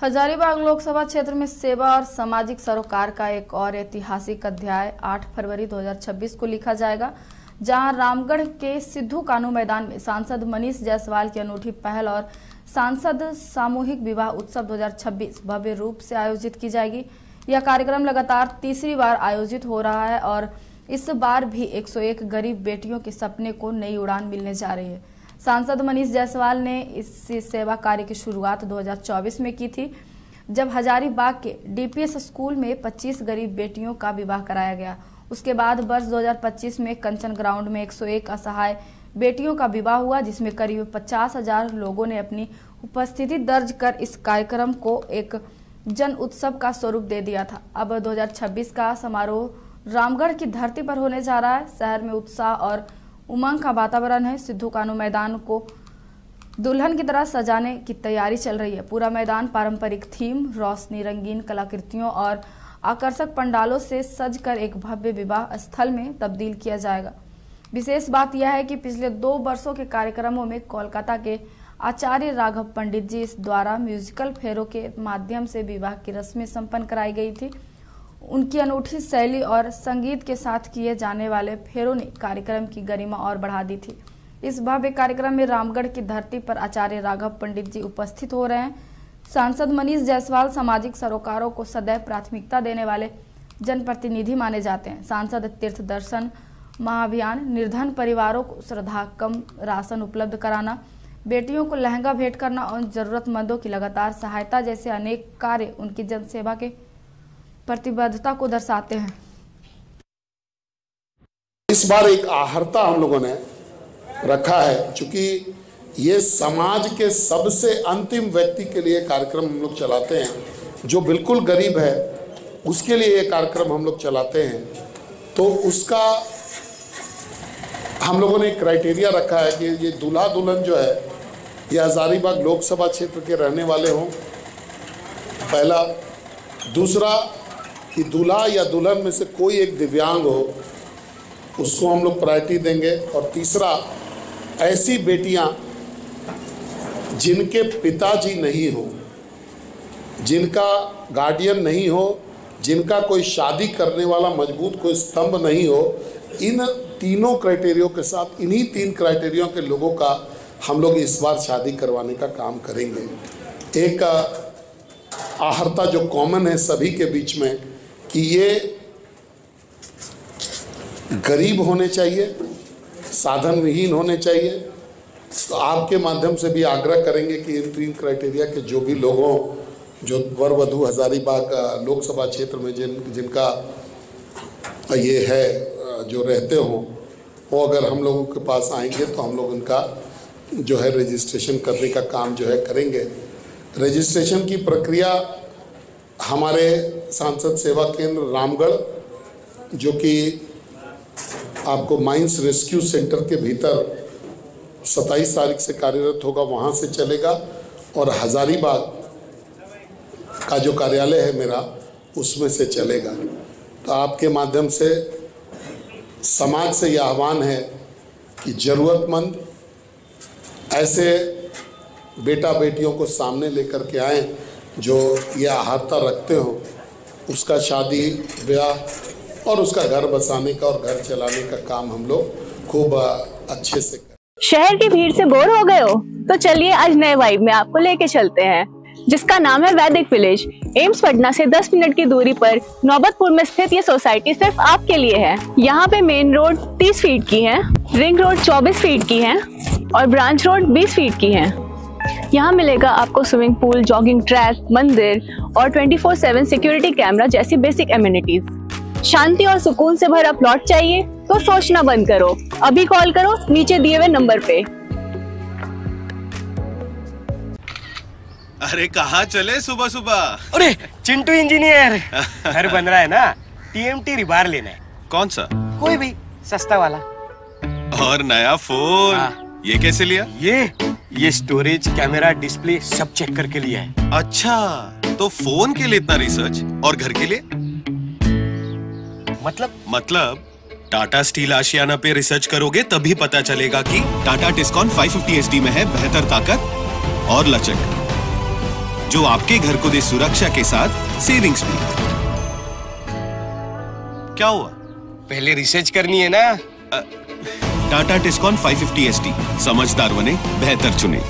हजारीबाग लोकसभा क्षेत्र में सेवा और सामाजिक सरोकार का एक और ऐतिहासिक अध्याय 8 फरवरी 2026 को लिखा जाएगा, जहां रामगढ़ के सिद्धू कानू मैदान में सांसद मनीष जायसवाल की अनूठी पहल और सांसद सामूहिक विवाह उत्सव 2026 भव्य रूप से आयोजित की जाएगी। यह कार्यक्रम लगातार तीसरी बार आयोजित हो रहा है और इस बार भी 101 गरीब बेटियों के सपने को नई उड़ान मिलने जा रही है। सांसद मनीष जायसवाल ने इस सेवा कार्य की शुरुआत 2024 में की थी, जब हजारीबाग के डीपीएस स्कूल में 25 गरीब बेटियों का विवाह कराया गया। उसके बाद वर्ष 2025 में कंचन ग्राउंड में 101 असहाय बेटियों का विवाह हुआ, जिसमें करीब 50,000 लोगों ने अपनी उपस्थिति दर्ज कर इस कार्यक्रम को एक जन उत्सव का स्वरूप दे दिया था। अब 2026 का समारोह रामगढ़ की धरती पर होने जा रहा है। शहर में उत्साह और उमंग का वातावरण है। सिद्धू कानू मैदान को दुल्हन की तरह सजाने की तैयारी चल रही है। पूरा मैदान पारंपरिक थीम, रोशनी, रंगीन कलाकृतियों और आकर्षक पंडालों से सजकर एक भव्य विवाह स्थल में तब्दील किया जाएगा। विशेष बात यह है कि पिछले 2 वर्षों के कार्यक्रमों में कोलकाता के आचार्य राघव पंडित जी द्वारा म्यूजिकल फेरों के माध्यम से विवाह की रस्में संपन्न कराई गई थी। उनकी अनूठी शैली और संगीत के साथ किए जाने वाले फेरों ने कार्यक्रम की गरिमा और बढ़ा दी थी। इस भव्य कार्यक्रम में रामगढ़ की धरती पर आचार्य राघव पंडित जी उपस्थित हो रहे हैं। सांसद मनीष जायसवाल सामाजिक सरोकारों को सदैव प्राथमिकता देने वाले जनप्रतिनिधि माने जाते हैं। सांसद तीर्थ दर्शन महाअभियान, निर्धन परिवारों को श्रद्धा कम राशन उपलब्ध कराना, बेटियों को लहंगा भेंट करना और जरूरतमंदों की लगातार सहायता जैसे अनेक कार्य उनकी जनसेवा के प्रतिबद्धता को दर्शाते हैं। इस बार एक आहर्ता हम लोगों ने रखा है, क्योंकि ये समाज के सबसे अंतिम व्यक्ति के लिए कार्यक्रम हम लोग चलाते हैं। जो बिल्कुल गरीब है उसके लिए ये कार्यक्रम हम लोग चलाते हैं, तो उसका हम लोगों ने क्राइटेरिया रखा है कि ये दूल्हा दुल्हन जो है ये हजारीबाग लोकसभा क्षेत्र के रहने वाले हों, पहला। दूसरा कि दूल्हा या दुल्हन में से कोई एक दिव्यांग हो, उसको हम लोग प्रायोरिटी देंगे। और तीसरा, ऐसी बेटियां जिनके पिताजी नहीं हो, जिनका गार्डियन नहीं हो, जिनका कोई शादी करने वाला मजबूत कोई स्तंभ नहीं हो, इन तीनों क्राइटेरियो के साथ, इन्हीं 3 क्राइटेरियो के लोगों का हम लोग इस बार शादी करवाने का काम करेंगे। एक आहर्ता जो कॉमन है सभी के बीच में कि ये गरीब होने चाहिए, साधन विहीन होने चाहिए। तो आपके माध्यम से भी आग्रह करेंगे कि इन 3 क्राइटेरिया के जो भी लोगों, जो वर वधू हजारीबाग लोकसभा क्षेत्र में जिनका ये है, जो रहते हों, वो अगर हम लोगों के पास आएंगे तो हम लोग उनका जो है रजिस्ट्रेशन करने का काम जो है करेंगे। रजिस्ट्रेशन की प्रक्रिया हमारे सांसद सेवा केंद्र रामगढ़, जो कि आपको माइंस रेस्क्यू सेंटर के भीतर 27 तारीख से कार्यरत होगा, वहाँ से चलेगा। और हजारीबाग का जो कार्यालय है मेरा, उसमें से चलेगा। तो आपके माध्यम से समाज से यह आह्वान है कि ज़रूरतमंद ऐसे बेटा बेटियों को सामने लेकर के आएँ जो ये आहर्ता रखते हो, उसका शादी ब्याह और उसका घर बसाने का और घर चलाने का काम हम लोग खूब अच्छे से करें। शहर की भीड़ से बोर हो गए हो? तो चलिए आज नए वाइब में आपको लेके चलते हैं, जिसका नाम है वैदिक विलेज। एम्स पटना से 10 मिनट की दूरी पर नौबतपुर में स्थित ये सोसाइटी सिर्फ आपके लिए है। यहाँ पे मेन रोड 30 फीट की है, रिंग रोड 24 फीट की है और ब्रांच रोड 20 फीट की है। यहाँ मिलेगा आपको स्विमिंग पूल, जॉगिंग ट्रैक, मंदिर और 24/7 सिक्योरिटी कैमरा जैसी बेसिक एमिनिटीज। शांति और सुकून से भरा प्लॉट चाहिए तो सोचना बंद करो, अभी कॉल करो नीचे दिए हुए नंबर पे। अरे कहाँ चले सुबह सुबह? अरे चिंटू इंजीनियर, घर बन रहा है ना, TMT रिबार लेना है। कौन सा? कोई भी सस्ता वाला। और नया फोन? हाँ। ये कैसे लिया? ये स्टोरेज, कैमरा, डिस्प्ले सब चेक करके लिया है। अच्छा, तो फोन के लिए इतना रिसर्च और घर के लिए? मतलब टाटा स्टील आशियाना पे रिसर्च करोगे तभी पता चलेगा कि टाटा टिस्कॉन 550 SD में है बेहतर ताकत और लचक, जो आपके घर को दे सुरक्षा के साथ सेविंग्स भी। क्या हुआ? पहले रिसर्च करनी है ना। टाटा टिस्कॉन 550 ST, समझदार बने बेहतर चुने।